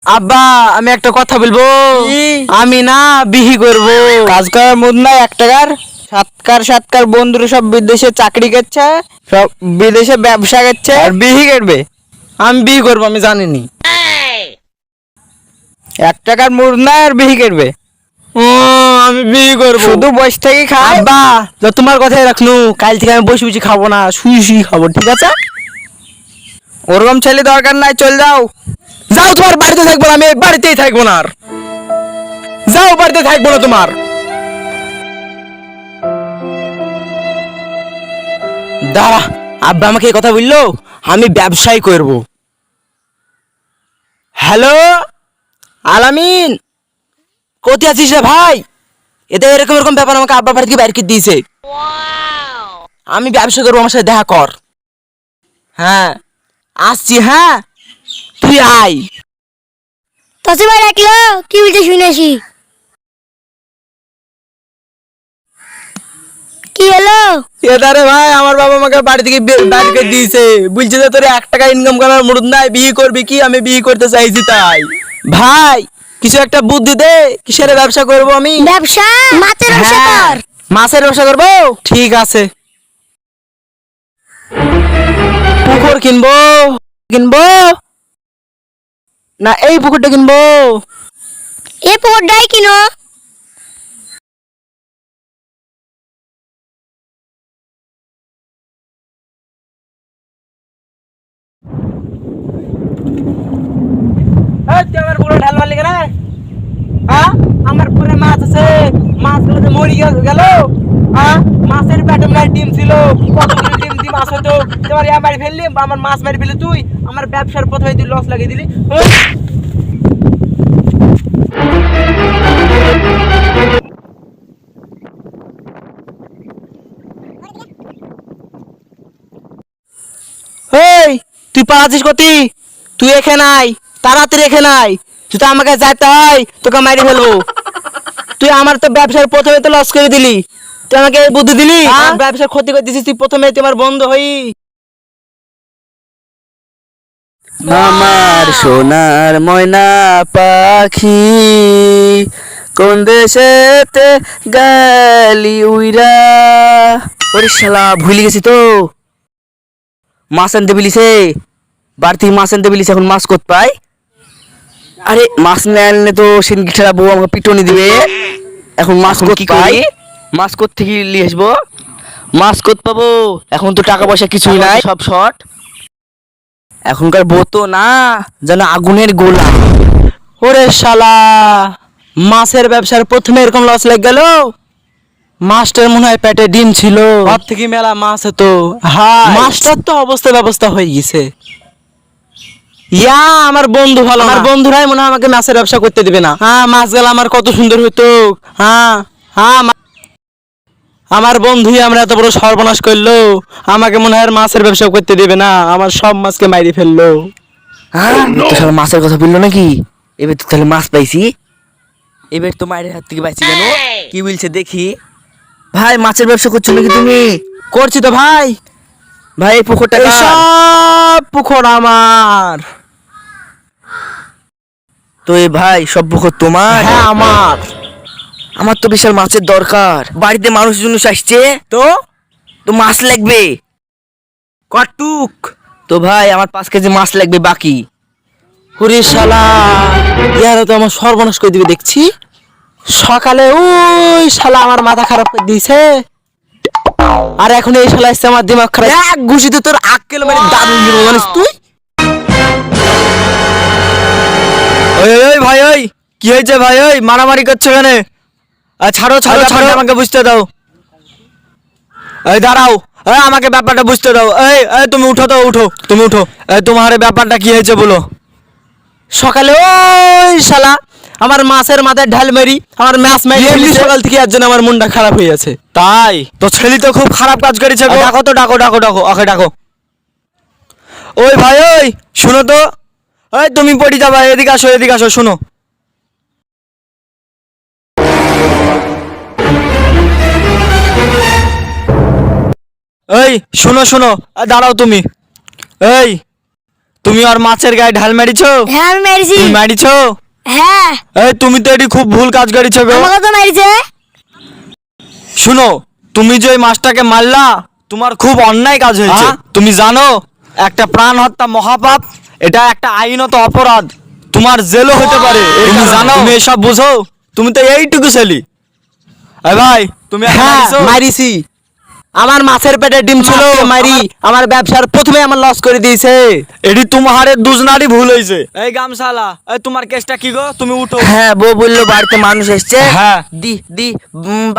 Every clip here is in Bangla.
আব্বা আমি একটা কথা বলবো। আমি না বিহি করব। কাজ করার মুড নাই, এক টাকার সাতকার বন্ধুরা সব বিদেশে চাকরি করছে, সব বিদেশে ব্যবসা করছে, আর বিহি করবে। আমি বিহি করবো, আমি জানিনি। এক টাকার মুড নাই আর বিহি করবে। ও আমি বিহি করবো, শুধু বসে থেকে খাই। আব্বা তো তোমার কথাই রাখনু, কাল থেকে আমি বসে বসে খাবো না, শুই খাবো, ঠিক আছে? ওরকম ছেলে দরকার নাই, চল যাও। যাও, তোমার বাড়িতে থাকবো না, আমি বাড়িতেই থাকবো না আর। যাও, বাড়িতে থাকবো না তোমার। দাঁড়া, আব্বা আমাকে এই কথা বললো, আমি ব্যবসাই করব। হ্যালো আলামিন, কোথায় আছিস রে ভাই? এতে এরকম ব্যাপার আমাকে আব্বা বাড়ি থেকে বাইর করে দিয়েছে। আমি ব্যবসা করবো, আমার সাথে দেখা কর। হ্যাঁ আসছি, হ্যাঁ তুই আয়। চাচি ভাই ডাকলো, কি বলতে শুনেছি? কি হলো? এদারে ভাই, আমার বাবা আমাকে বাড়ি থেকে বাইর করে দিয়েছে, বলছে যে তোর এক টাকা ইনকাম করার মুড নাই, বিয়ে করবি কি? আমি বিয়ে করতে চাইছি তাই। ভাই কিছু একটা বুদ্ধি দে, কিসের ব্যবসা করব আমি? ব্যবসা, মাছের ব্যবসা কর। মাছের ব্যবসা করবো, ঠিক আছে। পুকুর কিনবো না এই পুকুরটা কিনবো? এই পুকুরটাই কিনো। তুই আমার পুকুরে ঢাল মারলি কেন? হ্যাঁ, আমার পুকুরে মাছ আছে, মাছগুলো যে মরি গেল। হ্যাঁ, মাছের পেটে মনে হয় ডিম ছিল, কতগুলো ডিম দিয়ে মাছ হতো। তোমার ইয়া মারি ফেললি, আমার মাছ মারি ফেললি তুই, আমার ব্যবসার প্রথমে তুই লস লাগিয়ে দিলি। এই তুই পালাচ্ছিস কতি? তুই এখানে আয়, তাড়াতাড়ি এখানে আয়। যদি আমাকে যাইতে হয় তোকে মারি ফেলবো। তুই আমার তো ব্যবসার প্রথমে তো লস করে দিলি, তুই আমাকে এই বুদ্ধি দিলি, আমার ব্যবসার ক্ষতি করে দিছিস তুই প্রথমে, তোমার বন্ধ হই। আমার সোনার ময়না পাখি কোন দেশেতে গেলি উইরা। ওরে শালা, ভুলে গেছি তো। মাছ আনতে বিলিছে, বাড়তি মাছ আনতে বিলিছে, এখন মাছ কোত পাই? আরে মাছ না আনলে তো সেদিন ঠেলা বউ আমাকে পিটনি দিবে। এখন মাছ কোত পাই? মাছ কোত থেকে নিয়ে আসবো? মাছ কোত পাবো? এখন তো টাকা পয়সা কিছুই নাই, সব শর্ট। এখনকার বউ তো না যেন আগুনের গোলা। ওরে শালা, মাছের ব্যবসার প্রথমে এরকম লস লেগে গেল। মাছটার মনে হয় পেটে ডিম ছিল, ওর থেকে মেলা মাছ হতো। হ্যাঁ, মাছটার তো ব্যবস্থা হয়ে গেছে। ইয়া আমার বন্ধু ভালো, আমার বন্ধুরাই মনে হয় আমাকে মাছের ব্যবসা করতে দিবে না। হ্যাঁ, মাছ গেল আমার কত সুন্দর হতো। হ্যাঁ হ্যাঁ, আমার বন্ধুই আমরা এত বড় সর্বনাশ করলো, আমাকে মনে হয় আর মাছের ব্যবসা করতে দিবে না, আমার সব মাছকে মাইরে ফেললো। হ্যাঁ, তো শালা মাছের কথা বললো নাকি? এবার তো তাহলে মাছ পাইছি, এবার তো মায়ের হাত থেকে পাইছি কেন? কি বলছে দেখি। ভাই মাছের ব্যবসা করছো নাকি তুমি? করছি তো ভাই। ভাই এই পুকুরটা এই কার? সব পুকুর আমার। তো এই ভাই সব পুকুর তোমার? হ্যাঁ আমার। আমার তো বিশাল মাছের দরকার, বাড়িতে মানুষজন আসছে তো তো মাছ লাগবে কটুক। তো ভাই আমার 5 কেজি মাছ লাগবে বাকি। ওরে শালা, ইয়ারা তো আমার সর্বনাশ করে দিবে দেখছি। সকালে ওই শালা আমার মাথা খারাপ করে দিয়েছে, আর এখন এই শালা এসে আমার দিমাগ খারাপ। এক ঘুষিতে তোর আক্কেল মানে দারুণ দিব জানিস তুই। ওই ওই ভাই, ওই কি হয়েছে ভাই? ওই মারামারি করছো কেন? ছাড়ো ছাড়ো ছাড়ো, আমাকে বুঝতে দাও। এই দাঁড়াও, আমাকে ব্যাপারটা বুঝতে দাও। এই তুমি উঠো তো, উঠো তুমি উঠো। তোমার ব্যাপারটা কি হয়েছে বলো। সকালে ওই শালা আমার মাছের মাথায় ঢাল মেরি আমার মাছ মেরি এমনি সকাল থেকে এর জন্য আমার মনটা খারাপ হয়ে আছে। তাই তো ছেলে তো খুব খারাপ কাজ করেছে। ডাকো তো, ডাকো ডাকো ডাকো, ওকে ডাকো। ওই ভাই, ওই শোনো তো, এই তুমি পড়ি যাবা, এদিকে আসো এদিকে আসো, শোনো। এই শোনো শোনো, দাঁড়াও তুমি। এই তুমি আর মাছের গায়ে ঢাল মেরেছো? হ্যাঁ আমি মেরেছি। তুমি মারিছো? হ্যাঁ এই তুমি তো এটি খুব ভুল কাজ করেছো গো। আমাকে তো মেরেছে। শুনো, তুমি যে ওই মাছটাকে মারলা তোমার খুব অন্যায় কাজ হয়েছে। তুমি জানো একটা প্রাণ হত্যা মহাপাপ, এটা একটা আইনত অপরাধ, তোমার জেলও হতে পারে। তুমি জানো? তুমি এসব বুঝো? তুমি তো এইটুকু ছেলি। এই ভাই তুমি মারিছি। আমার মাছের পেটে ডিম ছিল, মারি আমার ব্যবসার প্রথমে আমার লস করে দিয়েছে। এটি তোমার দুজনারই ভুল হয়েছে। এই গামশালা, এই তোমার কেসটা কি গো? তুমি উঠো। হ্যাঁ বউ বললো বাড়িতে মানুষ এসছে, হ্যাঁ। দি দি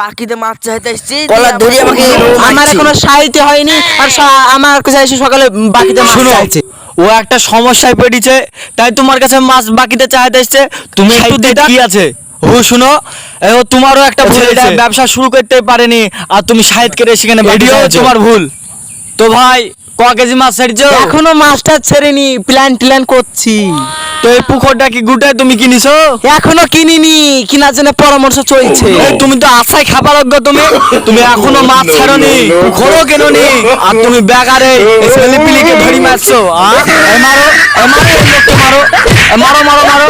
বাকিতে মাছ চাইতে এসছি, কলার ধরে আমাকে আমার এখনো সাহিত্য হয়নি আর আমার কাছে এসে সকালে বাকিতে মাছ চাইছে। ও একটা সমস্যায় পড়েছে তাই তোমার কাছে মাছ বাকিতে চাইতে এসছে। তুমি একটু দিদা কি আছে ও শুনো, ও তোমারও একটা ভুল হয়েছে, ব্যবসা শুরু করতে পারেনি আর তুমি সাহিত্য করে সেখানে ভিডিও তোমার ভুল। তো ভাই ক কেজি মাছ ছেড়েছো? এখনো মাছটা ছেড়েনি, প্ল্যান করছি। তো এই পুকুরটা কি গুটায় তুমি কিনিছো? এখনো কিনিনি, কেনার জন্য পরামর্শ চলছে। তুমি তো আশায় খাবার অজ্ঞ, তুমি এখনো মাছ ছাড়নি, পুকুরও কেননি আর তুমি বেগারে ছেলে পিলিকে ধরি মারছো। মারো মারো মারো মারো মারো।